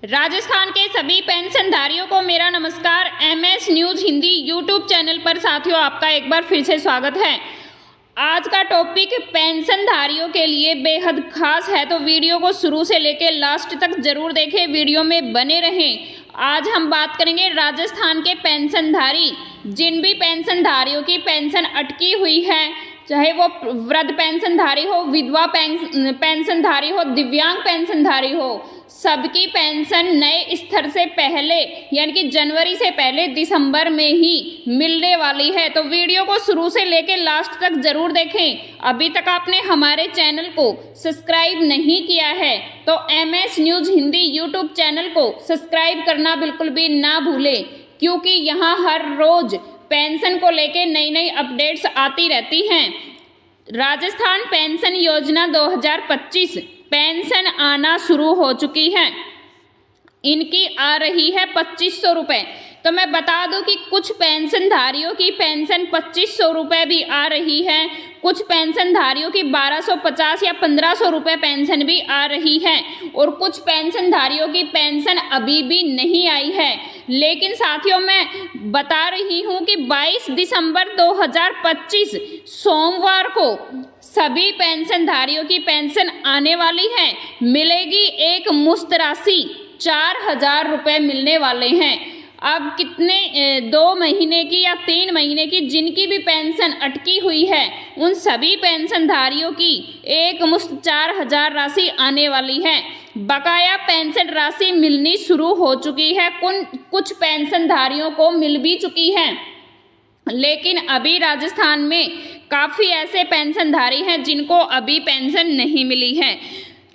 राजस्थान के सभी पेंशनधारियों को मेरा नमस्कार। MS news Hindi YouTube channel पर साथियों आपका एक बार फिर से स्वागत है। आज का टॉपिक पेंशनधारियों के लिए बेहद खास है, तो वीडियो को शुरू से लेकर लास्ट तक जरूर देखें, वीडियो में बने रहें। आज हम बात करेंगे राजस्थान के पेंशनधारी, जिन भी पेंशनधारियों की पेंशन अटकी हुई है, चाहे वो वृद्ध पेंशनधारी हो, विधवा पेंशनधारी हो, दिव्यांग पेंशनधारी हो, सबकी पेंशन नए स्तर से पहले यानी कि जनवरी से पहले दिसंबर में ही मिलने वाली है। तो वीडियो को शुरू से लेकर लास्ट तक जरूर देखें। अभी तक आपने हमारे चैनल को सब्सक्राइब नहीं किया है तो MS news Hindi YouTube channel को सब्सक्राइब करना बिल्कुल भी ना भूलें, क्योंकि यहाँ हर रोज पेंशन को लेकर नई नई अपडेट्स आती रहती हैं। राजस्थान पेंशन योजना 2025 पेंशन आना शुरू हो चुकी है। इनकी आ रही है 2500 रुपये। तो मैं बता दूं कि कुछ पेंशनधारियों की पेंशन 2500 रुपये भी आ रही है, कुछ पेंशनधारियों की 1250 या 1500 रुपये पेंशन भी आ रही है, और कुछ पेंशनधारियों की पेंशन अभी भी नहीं आई है। लेकिन साथियों मैं बता रही हूं कि 22 दिसंबर 2025 सोमवार को सभी पेंशनधारियों की पेंशन आने वाली है। मिलेगी एक मुश्त राशि 4000 रुपये मिलने वाले हैं। अब कितने 2 महीने की या 3 महीने की जिनकी भी पेंशन अटकी हुई है, उन सभी पेंशनधारियों की एक मुश्त 4000 राशि आने वाली है। बकाया पेंशन राशि मिलनी शुरू हो चुकी है, कुछ पेंशनधारियों को मिल भी चुकी है। लेकिन अभी राजस्थान में काफ़ी ऐसे पेंशनधारी हैं जिनको अभी पेंशन नहीं मिली है।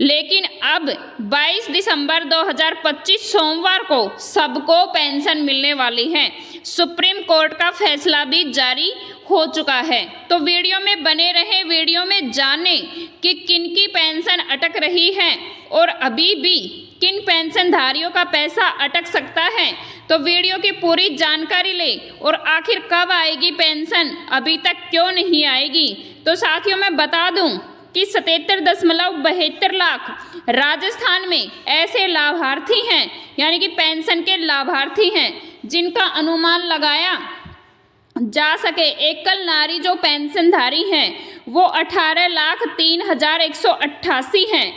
लेकिन अब 22 दिसंबर 2025 सोमवार को सबको पेंशन मिलने वाली है। सुप्रीम कोर्ट का फैसला भी जारी हो चुका है। तो वीडियो में बने रहें, वीडियो में जानें कि किनकी पेंशन अटक रही है और अभी भी किन पेंशनधारियों का पैसा अटक सकता है। तो वीडियो की पूरी जानकारी लें, और आखिर कब आएगी पेंशन, अभी तक क्यों नहीं आएगी। तो साथियों मैं बता दूं कि 77.72 लाख राजस्थान में ऐसे लाभार्थी हैं, यानी कि पेंशन के लाभार्थी हैं, जिनका अनुमान लगाया जा सके। एकल नारी जो पेंशनधारी हैं वो 18,03,188 हैं।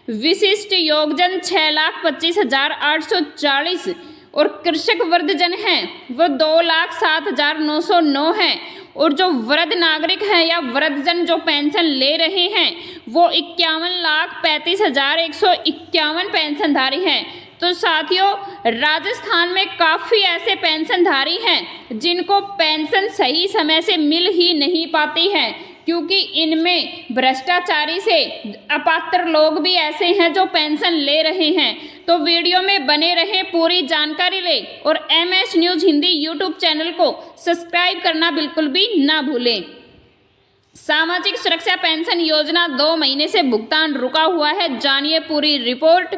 विशिष्ट योगजन 6,25,840 और कृषक वृद्धजन हैं वो 2,07,909 हैं। और जो वृद्ध नागरिक हैं या वृद्धजन जो पेंशन ले रहे हैं वो 51,35,151 पेंशनधारी हैं। तो साथियों राजस्थान में काफ़ी ऐसे पेंशनधारी हैं जिनको पेंशन सही समय से मिल ही नहीं पाती है, क्योंकि इनमें भ्रष्टाचारी से अपात्र लोग भी ऐसे हैं जो पेंशन ले रहे हैं। तो वीडियो में बने रहें, पूरी जानकारी लें, और MS news Hindi YouTube channel को सब्सक्राइब करना बिल्कुल भी ना भूलें। सामाजिक सुरक्षा पेंशन योजना 2 महीने से भुगतान रुका हुआ है, जानिए पूरी रिपोर्ट।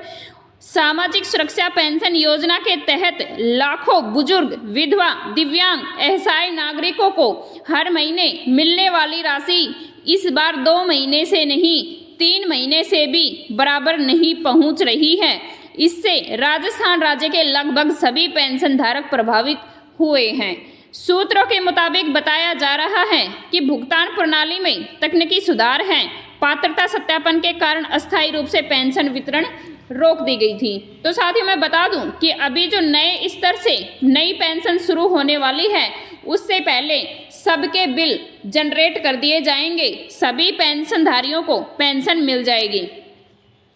सामाजिक सुरक्षा पेंशन योजना के तहत लाखों बुजुर्ग, विधवा, दिव्यांग, असहाय नागरिकों को हर महीने मिलने वाली राशि इस बार 2 महीने से नहीं 3 महीने से भी बराबर नहीं पहुंच रही है। इससे राजस्थान राज्य के लगभग सभी पेंशनधारक प्रभावित हुए हैं। सूत्रों के मुताबिक बताया जा रहा है कि भुगतान प्रणाली में तकनीकी सुधार हैं। पात्रता सत्यापन के कारण अस्थायी रूप से पेंशन वितरण रोक दी गई थी। तो साथ ही मैं बता दूं कि अभी जो नए स्तर से नई पेंशन शुरू होने वाली है, उससे पहले सबके बिल जनरेट कर दिए जाएंगे, सभी पेंशनधारियों को पेंशन मिल जाएगी।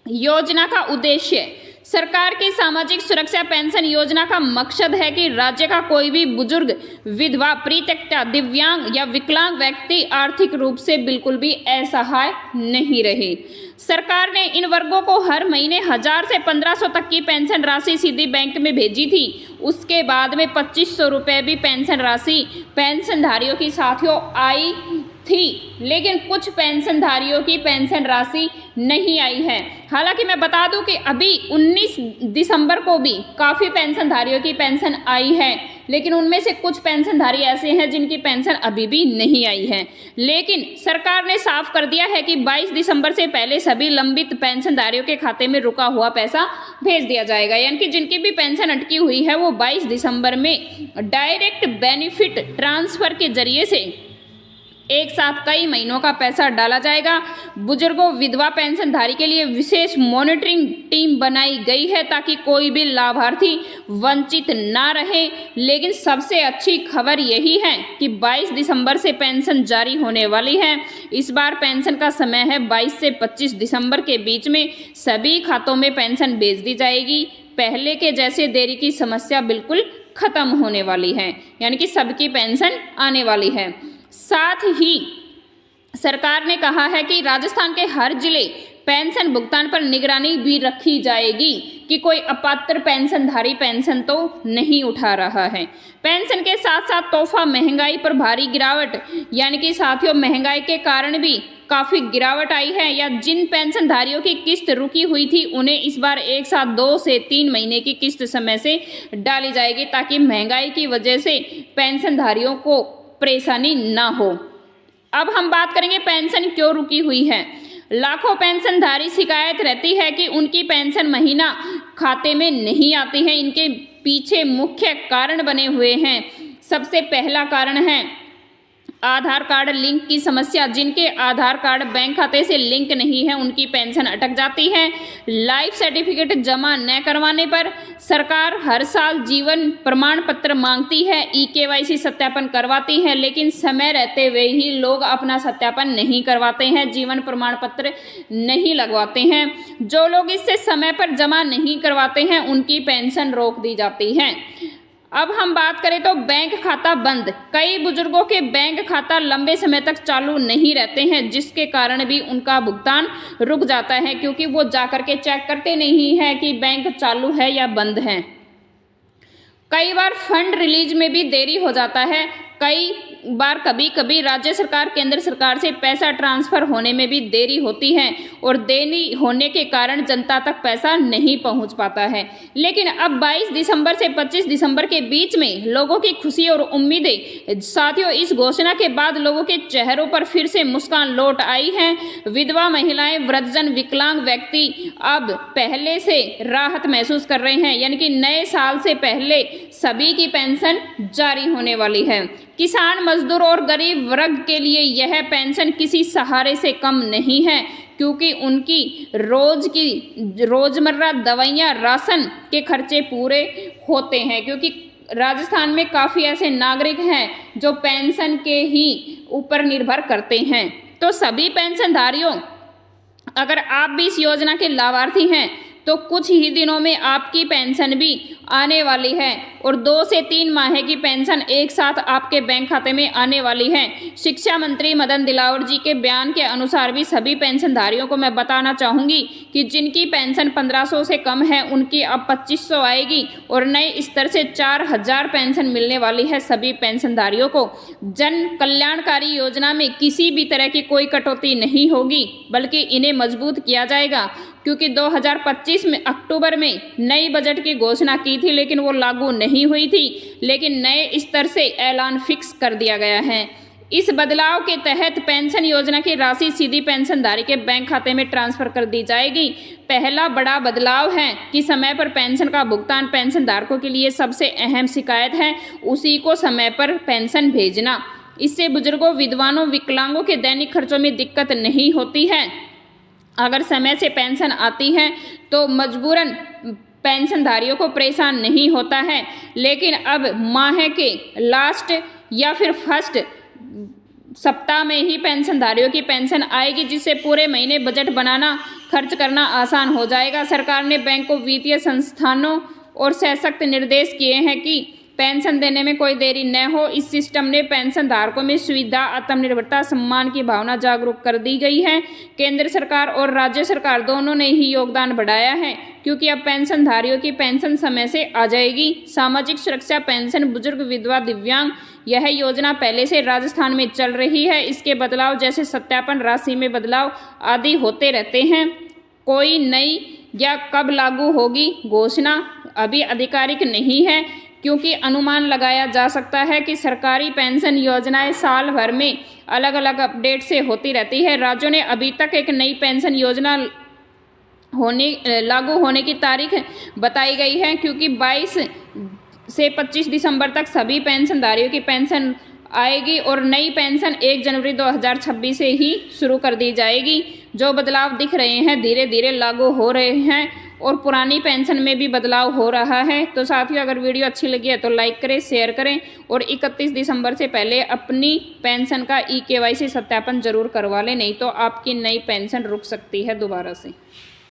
योजना का उद्देश्य, सरकार की सामाजिक सुरक्षा पेंशन योजना का मकसद है कि राज्य का कोई भी बुजुर्ग, विधवा, परित्यक्ता, दिव्यांग या विकलांग व्यक्ति आर्थिक रूप से बिल्कुल भी असहाय नहीं रहे। सरकार ने इन वर्गों को हर महीने 1000 से 1500 तक की पेंशन राशि सीधी बैंक में भेजी थी। उसके बाद में 2500 रुपये भी पेंशन राशि पेंशनधारियों की साथियों आई थी, लेकिन कुछ पेंशनधारियों की पेंशन राशि नहीं आई है। हालांकि मैं बता दूं कि अभी 19 दिसंबर को भी काफ़ी पेंशनधारियों की पेंशन आई है, लेकिन उनमें से कुछ पेंशनधारी ऐसे हैं जिनकी पेंशन अभी भी नहीं आई है। लेकिन सरकार ने साफ कर दिया है कि 22 दिसंबर से पहले सभी लंबित पेंशनधारियों के खाते में रुका हुआ पैसा भेज दिया जाएगा। यानी कि जिनकी भी पेंशन अटकी हुई है वो 22 दिसंबर में डायरेक्ट बेनिफिट ट्रांसफर के जरिए से एक साथ कई महीनों का पैसा डाला जाएगा। बुजुर्गों विधवा पेंशनधारी के लिए विशेष मॉनिटरिंग टीम बनाई गई है ताकि कोई भी लाभार्थी वंचित ना रहे। लेकिन सबसे अच्छी खबर यही है कि 22 दिसंबर से पेंशन जारी होने वाली है। इस बार पेंशन का समय है 22 से 25 दिसंबर के बीच में सभी खातों में पेंशन भेज दी जाएगी। पहले के जैसे देरी की समस्या बिल्कुल खत्म होने वाली है, यानी कि सबकी पेंशन आने वाली है। साथ ही सरकार ने कहा है कि राजस्थान के हर जिले पेंशन भुगतान पर निगरानी भी रखी जाएगी कि कोई अपात्र पेंशनधारी पेंशन तो नहीं उठा रहा है। पेंशन के साथ साथ तोहफा महंगाई पर भारी गिरावट, यानी कि साथियों महंगाई के कारण भी काफ़ी गिरावट आई है। या जिन पेंशनधारियों की किस्त रुकी हुई थी उन्हें इस बार एक साथ 2 से 3 महीने की किस्त समय से डाली जाएगी ताकि महंगाई की वजह से पेंशनधारियों को परेशानी ना हो। अब हम बात करेंगे पेंशन क्यों रुकी हुई है। लाखों पेंशनधारी शिकायत रहती है कि उनकी पेंशन महीना खाते में नहीं आती है। इनके पीछे मुख्य कारण बने हुए हैं। सबसे पहला कारण है आधार कार्ड लिंक की समस्या। जिनके आधार कार्ड बैंक खाते से लिंक नहीं है उनकी पेंशन अटक जाती है। लाइफ सर्टिफिकेट जमा न करवाने पर सरकार हर साल जीवन प्रमाण पत्र मांगती है, EKYC सत्यापन करवाती है, लेकिन समय रहते हुए ही लोग अपना सत्यापन नहीं करवाते हैं, जीवन प्रमाण पत्र नहीं लगवाते हैं। जो लोग इससे समय पर जमा नहीं करवाते हैं उनकी पेंशन रोक दी जाती है। अब हम बात करें तो बैंक खाता बंद। कई बुजुर्गों के बैंक खाता लंबे समय तक चालू नहीं रहते हैं जिसके कारण भी उनका भुगतान रुक जाता है, क्योंकि वो जाकर के चेक करते नहीं हैं कि बैंक चालू है या बंद है। कई बार फंड रिलीज में भी देरी हो जाता है। कई बार कभी कभी राज्य सरकार केंद्र सरकार से पैसा ट्रांसफ़र होने में भी देरी होती है और देरी होने के कारण जनता तक पैसा नहीं पहुंच पाता है। लेकिन अब 22 दिसंबर से 25 दिसंबर के बीच में लोगों की खुशी और उम्मीदें, साथियों इस घोषणा के बाद लोगों के चेहरों पर फिर से मुस्कान लौट आई है। विधवा महिलाएं, वृद्धजन, विकलांग व्यक्ति अब पहले से राहत महसूस कर रहे हैं, यानी कि नए साल से पहले सभी की पेंशन जारी होने वाली है। किसान, मजदूर और गरीब वर्ग के लिए यह पेंशन किसी सहारे से कम नहीं है, क्योंकि उनकी रोजमर्रा दवाइयाँ, राशन के खर्चे पूरे होते हैं। क्योंकि राजस्थान में काफ़ी ऐसे नागरिक हैं जो पेंशन के ही ऊपर निर्भर करते हैं। तो सभी पेंशनधारियों, अगर आप भी इस योजना के लाभार्थी हैं तो कुछ ही दिनों में आपकी पेंशन भी आने वाली है और 2 से 3 माह की पेंशन एक साथ आपके बैंक खाते में आने वाली है। शिक्षा मंत्री मदन दिलावर जी के बयान के अनुसार भी सभी पेंशनधारियों को मैं बताना चाहूँगी कि जिनकी पेंशन 1500 से कम है उनकी अब 2500 आएगी और नए स्तर से 4000 पेंशन मिलने वाली है सभी पेंशनधारियों को। जन कल्याणकारी योजना में किसी भी तरह की कोई कटौती नहीं होगी, बल्कि इन्हें मजबूत किया जाएगा, क्योंकि 2025 में अक्टूबर में नई बजट की घोषणा की थी लेकिन वो लागू नहीं हुई थी, लेकिन नए स्तर से ऐलान फिक्स कर दिया गया है। इस बदलाव के तहत पेंशन योजना की राशि सीधी पेंशनधारी के बैंक खाते में ट्रांसफर कर दी जाएगी। पहला बड़ा बदलाव है कि समय पर पेंशन का भुगतान पेंशनधारकों के लिए सबसे अहम शिकायत है उसी को समय पर पेंशन भेजना। इससे बुजुर्गों, विधवाओं, विकलांगों के दैनिक खर्चों में दिक्कत नहीं होती है। अगर समय से पेंशन आती है तो मजबूरन पेंशनधारियों को परेशान नहीं होता है, लेकिन अब माह के लास्ट या फिर फर्स्ट सप्ताह में ही पेंशनधारियों की पेंशन आएगी, जिससे पूरे महीने बजट बनाना, खर्च करना आसान हो जाएगा। सरकार ने बैंकों, वित्तीय संस्थानों और सशक्त निर्देश किए हैं कि पेंशन देने में कोई देरी न हो। इस सिस्टम ने पेंशनधारकों में सुविधा, आत्मनिर्भरता, सम्मान की भावना जागरूक कर दी गई है। केंद्र सरकार और राज्य सरकार दोनों ने ही योगदान बढ़ाया है, क्योंकि अब पेंशनधारियों की पेंशन समय से आ जाएगी। सामाजिक सुरक्षा पेंशन, बुजुर्ग, विधवा, दिव्यांग, यह योजना पहले से राजस्थान में चल रही है। इसके बदलाव जैसे सत्यापन, राशि में बदलाव आदि होते रहते हैं। कोई नई या कब लागू होगी घोषणा अभी आधिकारिक नहीं है, क्योंकि अनुमान लगाया जा सकता है कि सरकारी पेंशन योजनाएं साल भर में अलग अलग अपडेट से होती रहती है। राज्यों ने अभी तक एक नई पेंशन योजना लागू होने की तारीख बताई गई है, क्योंकि 22 से 25 दिसंबर तक सभी पेंशनधारियों की पेंशन आएगी और नई पेंशन 1 जनवरी 2026 से ही शुरू कर दी जाएगी। जो बदलाव दिख रहे हैं धीरे धीरे लागू हो रहे हैं और पुरानी पेंशन में भी बदलाव हो रहा है। तो साथियों, अगर वीडियो अच्छी लगी है तो लाइक करें, शेयर करें और 31 दिसंबर से पहले अपनी पेंशन का KYC सत्यापन जरूर करवा लें, नहीं तो आपकी नई पेंशन रुक सकती है दोबारा से।